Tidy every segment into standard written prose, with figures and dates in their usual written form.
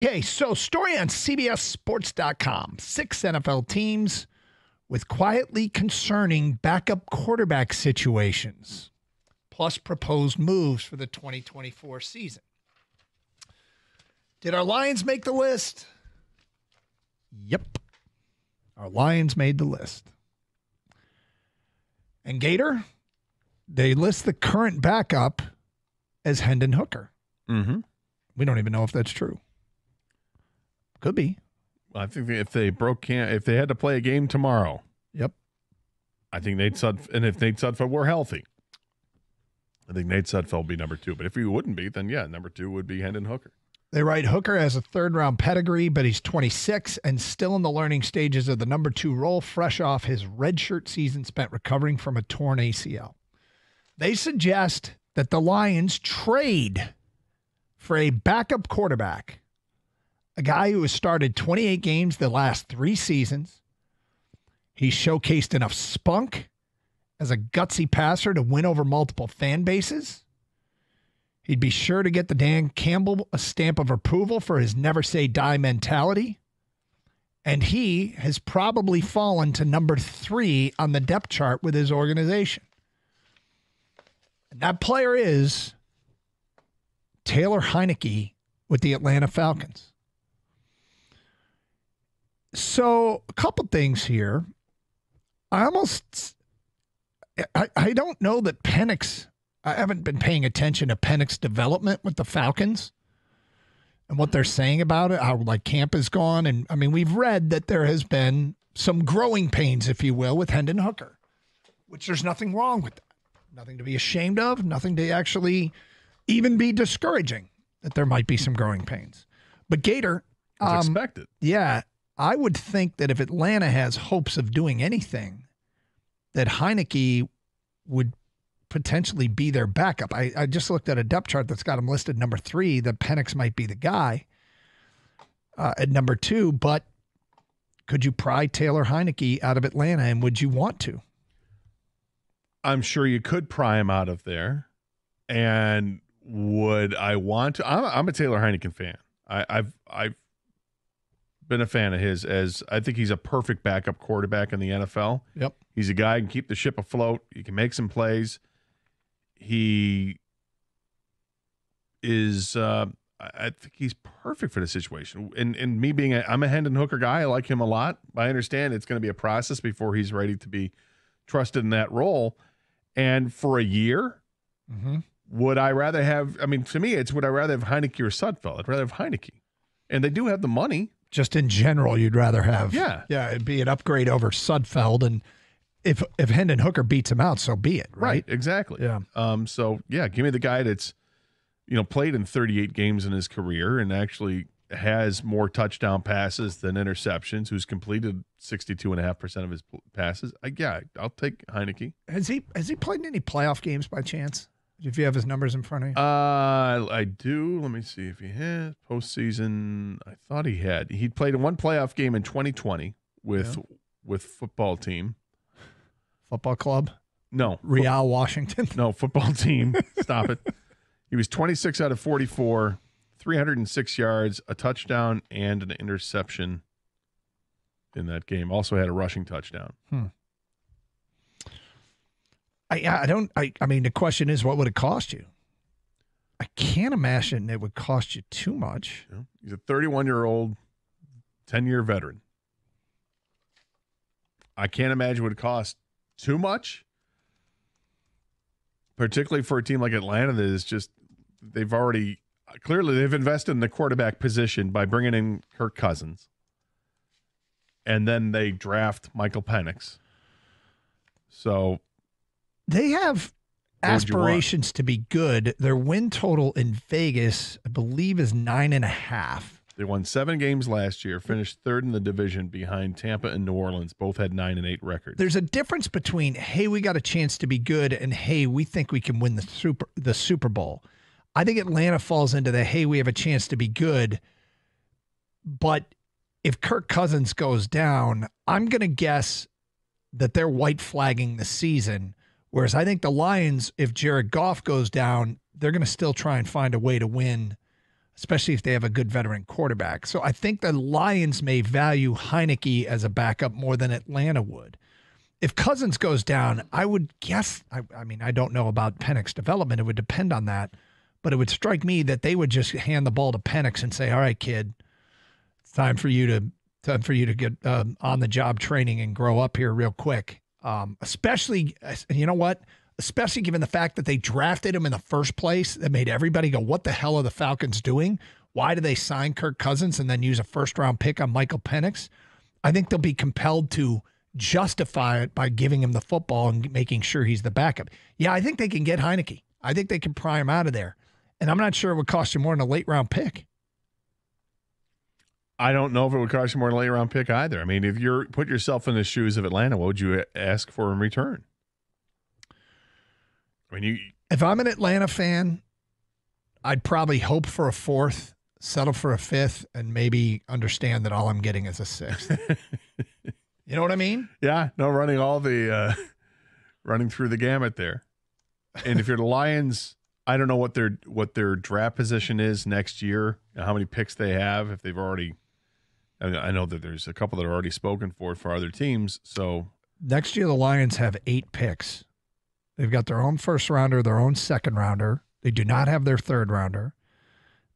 Okay, so story on CBS Sports.com. 6 NFL teams with quietly concerning backup quarterback situations, plus proposed moves for the 2024 season. Did our Lions make the list? Yep. Our Lions made the list. And Gator, they list the current backup as Hendon Hooker. Mm-hmm. We don't even know if that's true. Could be. I think if they if they had to play a game tomorrow, Yep. I think Nate Sudfeld, and if Nate Sudfeld were healthy, I think Nate Sudfeld would be number 2. But if he wouldn't be, then yeah, number 2 would be Hendon Hooker. They write Hooker has a third-round pedigree, but he's 26 and still in the learning stages of the number 2 role, fresh off his redshirt season spent recovering from a torn ACL. They suggest that the Lions trade for a backup quarterback, a guy who has started 28 games the last 3 seasons. He's showcased enough spunk as a gutsy passer to win over multiple fan bases. He'd be sure to get the Dan Campbell a stamp of approval for his never say die mentality. And he has probably fallen to number 3 on the depth chart with his organization. And that player is Taylor Heineke with the Atlanta Falcons. So a couple things here. I don't know that Penix, I haven't been paying attention to Penix's development with the Falcons and what they're saying about it, how like camp is gone. And I mean, we've read that there has been some growing pains, if you will, with Hendon Hooker, which there's nothing wrong with that. Nothing to be ashamed of, nothing to actually even be discouraging that there might be some growing pains. But Gator, It's expected. Yeah, I would think that if Atlanta has hopes of doing anything, that Heineke would potentially be their backup. I just looked at a depth chart that's got him listed number 3, that Penix might be the guy at number 2, but could you pry Taylor Heineke out of Atlanta, and would you want to? I'm sure you could pry him out of there. And would I want to? I'm a Taylor Heineke fan. I've been a fan of his, as I think he's a perfect backup quarterback in the NFL. Yep. He's a guy who can keep the ship afloat. He can make some plays. He is, I think he's perfect for the situation. And me being, I'm a Hendon Hooker guy. I like him a lot. I understand it's going to be a process before he's ready to be trusted in that role. And for a year, would I rather have, I mean, to me, it's would I rather have Heineke or Sudfeld? I'd rather have Heineke. And they do have the money. Just in general, you'd rather have. Yeah. Yeah, it'd be an upgrade over Sudfeld. And if Hendon Hooker beats him out, so be it, right? Exactly. Yeah. So, yeah, give me the guy that's, played in 38 games in his career and actually has more touchdown passes than interceptions, who's completed 62.5% of his passes. I'll take Heineke. Has he played in any playoff games by chance? If you have his numbers in front of you? I do. Let me see if he has. Postseason, I thought he had. He played in one playoff game in 2020 with football team. Football club? No. Real Washington? No, football team. Stop it. He was 26 out of 44, 306 yards, a touchdown, and an interception in that game. Also had a rushing touchdown. I mean, the question is, what would it cost you? I can't imagine it would cost you too much. Yeah. He's a 31-year-old, 10-year veteran. I can't imagine it would cost too much, particularly for a team like Atlanta that is just, they've invested in the quarterback position by bringing in Kirk Cousins. And then they draft Michael Penix. So they have aspirations to be good. Their win total in Vegas, I believe, is 9.5. They won 7 games last year, finished 3rd in the division behind Tampa and New Orleans. Both had 9-8 records. There's a difference between, hey, we got a chance to be good, and hey, we think we can win the Super Bowl. I think Atlanta falls into the, hey, we have a chance to be good, but if Kirk Cousins goes down, I'm going to guess that they're white flagging the season. Whereas I think the Lions, if Jared Goff goes down, they're going to still try and find a way to win especially if they have a good veteran quarterback. So I think the Lions may value Heineke as a backup more than Atlanta would. If Cousins goes down, I would guess, I mean, I don't know about Penix's development. It would depend on that. But it would strike me that they would just hand the ball to Penix and say, all right, kid, it's time for you to get on the job training and grow up here real quick. Especially, you know what? Especially given the fact that they drafted him in the first place, that made everybody go, what the hell are the Falcons doing? Why do they sign Kirk Cousins and then use a first-round pick on Michael Penix? I think they'll be compelled to justify it by giving him the football and making sure he's the backup. Yeah, I think they can get Heineke. I think they can pry him out of there. And I'm not sure it would cost you more than a late-round pick. I don't know if it would cost you more than a late-round pick either. I mean, if you put yourself in the shoes of Atlanta, what would you ask for in return? I mean, if I'm an Atlanta fan, I'd probably hope for a fourth, settle for a fifth, and maybe understand that all I'm getting is a sixth. You know what I mean? Yeah, no, running through the gamut there. And if you're the Lions, I don't know what their draft position is next year, and how many picks they have. If they've already, I know that there's a couple that are already spoken for other teams. So next year the Lions have 8 picks. They've got their own first rounder, their own second rounder. They do not have their third rounder.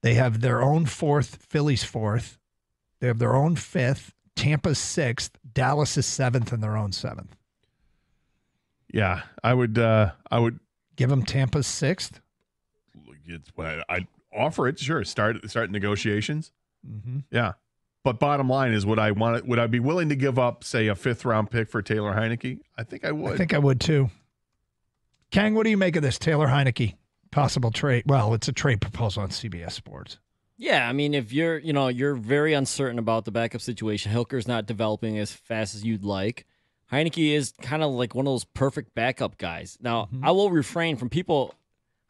They have their own fourth, Philly's fourth. They have their own fifth, Tampa's sixth, Dallas is seventh, and their own seventh. Yeah, I would give them Tampa's sixth. I'd offer it. Sure, start negotiations. Mm-hmm. Yeah, but bottom line is, would I be willing to give up, say, a 5th-round pick for Taylor Heineke? I think I would. I think I would too. Kang, what do you make of this Taylor Heineke possible trade? Well, it's a trade proposal on CBS Sports. Yeah, I mean, if you're very uncertain about the backup situation, Hilker's not developing as fast as you'd like. Heineke is kind of like one of those perfect backup guys. Now, I will refrain from people.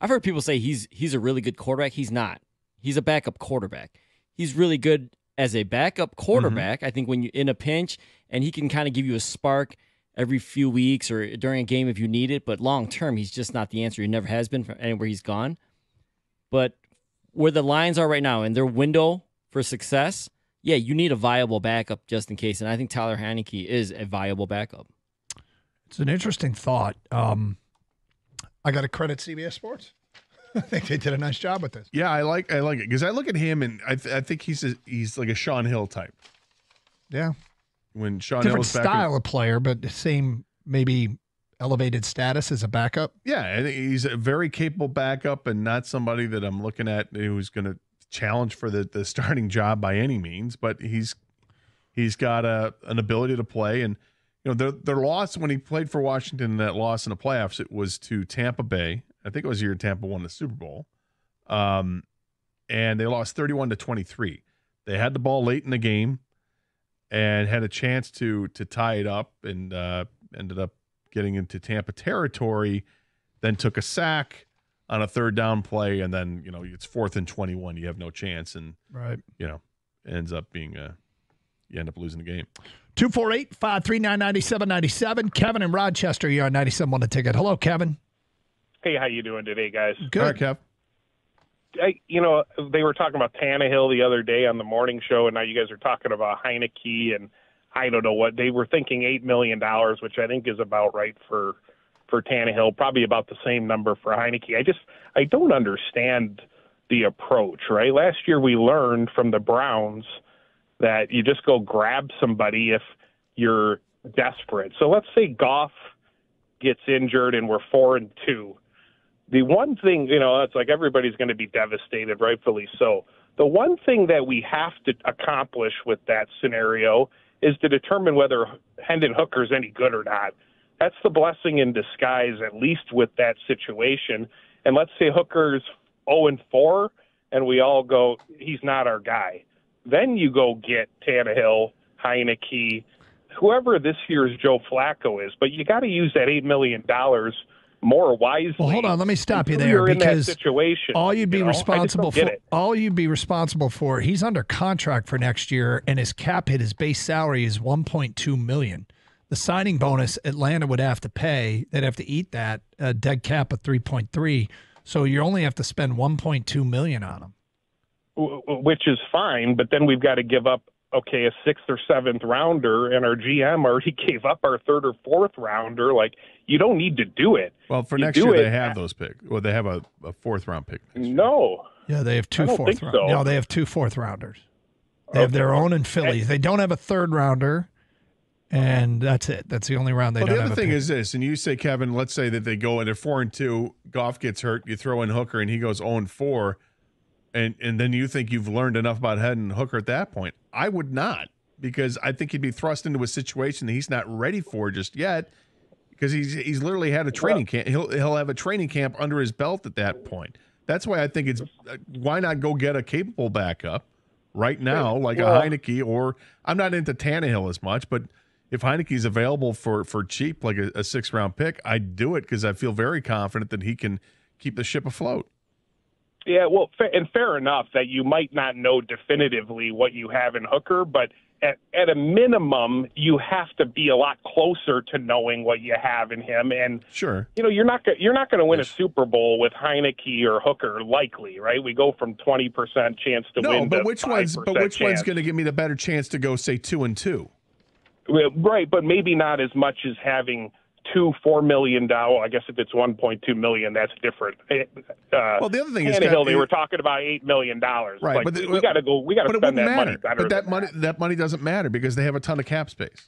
I've heard people say he's a really good quarterback. He's not. He's a backup quarterback. He's really good as a backup quarterback. I think when you're in a pinch, and he can kind of give you a spark every few weeks or during a game if you need it. But long term, he's just not the answer. He never has been from anywhere he's gone. But where the Lions are right now in their window for success, yeah, you need a viable backup just in case. And I think Tyler Heineke is a viable backup. It's an interesting thought. I got to credit CBS Sports. I think they did a nice job with this. Yeah, I like it because I look at him and I think he's like a Sean Hill type. Yeah, when Sean different Hill was style of player, but the same maybe elevated status as a backup. Yeah, I think he's a very capable backup and not somebody that I'm looking at who's going to challenge for the starting job by any means. But he's got an ability to play, and their loss when he played for Washington, that loss in the playoffs, it was to Tampa Bay. I think it was the year Tampa won the Super Bowl, and they lost 31-23. They had the ball late in the game and had a chance to tie it up, and ended up getting into Tampa territory, then took a sack on a 3rd down play, and then it's 4th and 21. You have no chance, and right, ends up being you end up losing the game. 248-539-9797. Kevin in Rochester, you're on 97 on the ticket. Hello, Kevin. Hey, how you doing today, guys? Good. All right, Kev. They were talking about Tannehill the other day on the morning show, and now you guys are talking about Heineke, and I don't know what. They were thinking $8 million, which I think is about right for Tannehill, probably about the same number for Heineke. I don't understand the approach, right? Last year we learned from the Browns that you just go grab somebody if you're desperate. So let's say Goff gets injured and we're 4-2. The one thing, it's like everybody's going to be devastated, rightfully so. The one thing that we have to accomplish with that scenario is to determine whether Hendon Hooker's any good or not. That's the blessing in disguise, at least with that situation. And let's say Hooker's 0-4, and we all go, he's not our guy. Then you go get Tannehill, Heineke, whoever this year's Joe Flacco is. But you got to use that $8 million more wisely. Well, hold on. Let me stop you there, because situation, all you'd be responsible for, he's under contract for next year, and his cap hit, his base salary is $1.2 million. The signing bonus Atlanta would have to pay, they'd have to eat that, dead cap of $3.3. So you only have to spend $1.2 million on him. which is fine. But then we've got to give up, okay, a 6th or 7th rounder, and our GM already gave up our 3rd or 4th rounder. Like, you don't need to do it. Well, for next year, they have those picks. Well, they have a 4th round pick. No. Yeah, they have 2 4th rounders. So. No, they have 2 4th rounders. They have their own in Phillies. They don't have a 3rd rounder, and that's it. That's the only round they don't have. The other a thing pick. is this, and you say, Kevin, let's say that they go and they're 4-2, Goff gets hurt, you throw in Hooker, and he goes 0-4, and then you think you've learned enough about heading Hooker at that point. I would not, because I think he'd be thrust into a situation that he's not ready for just yet, because he's literally had a training camp. He'll have a training camp under his belt at that point. That's why I think it's why not go get a capable backup right now, like a Heineke, or I'm not into Tannehill as much, but if Heineke's available for cheap, like a 6th round pick, I'd do it because I feel very confident that he can keep the ship afloat. Yeah, well, and fair enough that you might not know definitively what you have in Hooker, but at a minimum, you have to be a lot closer to knowing what you have in him. And sure, you're not going to win a Super Bowl with Heineke or Hooker, likely, right? We go from 20% chance to win. But to which one's 5% one's going to give me the better chance to go say 2-2? Right, but maybe not as much as having $2 $4 million. I guess if it's $1.2 million, that's different. Well, the other thing is Tannehill, they were talking about $8 million. Right, like, but we got to spend that money better. But that money doesn't matter because they have a ton of cap space.